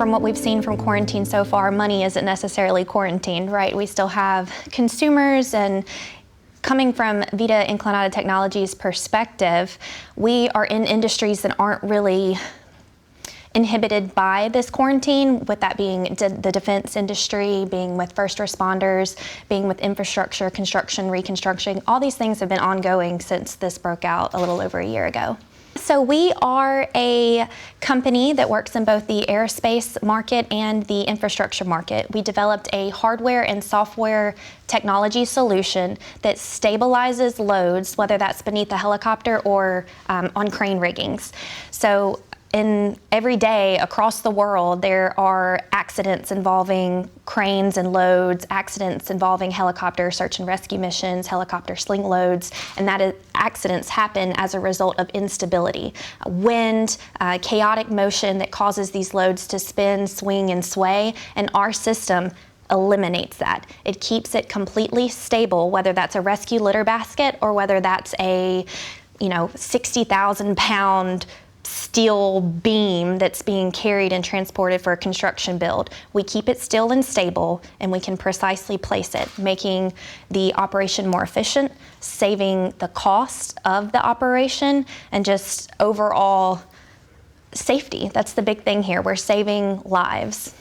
From what we've seen from quarantine so far, money isn't necessarily quarantined, right? We still have consumers, and coming from Vita Inclinata Technologies' perspective, we are in industries that aren't really inhibited by this quarantine, with that being the defense industry, being with first responders, being with infrastructure, construction, reconstruction. All these things have been ongoing since this broke out a little over a year ago. So we are a company that works in both the aerospace market and the infrastructure market. We developed a hardware and software technology solution that stabilizes loads, whether that's beneath a helicopter or on crane riggings. So every day across the world, there are accidents involving cranes and loads, accidents involving helicopter search and rescue missions, helicopter sling loads, and accidents happen as a result of instability. Wind, chaotic motion that causes these loads to spin, swing, and sway, and our system eliminates that. It keeps it completely stable, whether that's a rescue litter basket or whether that's a 60,000-pound steel beam that's being carried and transported for a construction build. We keep it still and stable, and we can precisely place it, making the operation more efficient, saving the cost of the operation, and just overall safety. That's the big thing here. We're saving lives.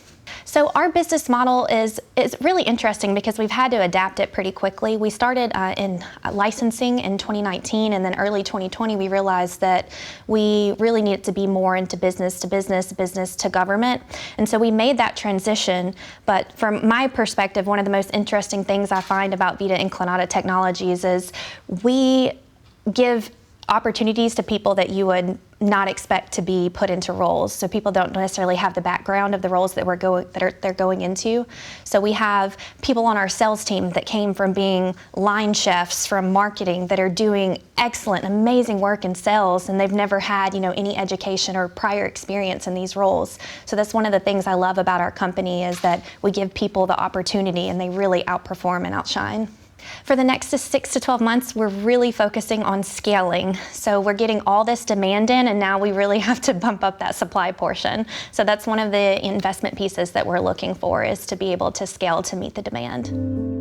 So our business model is really interesting because we've had to adapt it pretty quickly. We started in licensing in 2019, and then early 2020 we realized that we really needed to be more into business to business, business to government. And so we made that transition. But from my perspective, one of the most interesting things I find about Vita Inclinata Technologies is we give opportunities to people that you would not expect to be put into roles. So people don't necessarily have the background of the roles that they're going into. So we have people on our sales team that came from being line chefs, from marketing, that are doing excellent, amazing work in sales, and they've never had any education or prior experience in these roles. So that's one of the things I love about our company, is that we give people the opportunity and they really outperform and outshine. For the next 6 to 12 months, we're really focusing on scaling. So we're getting all this demand in, and now we really have to bump up that supply portion. So that's one of the investment pieces that we're looking for, is to be able to scale to meet the demand.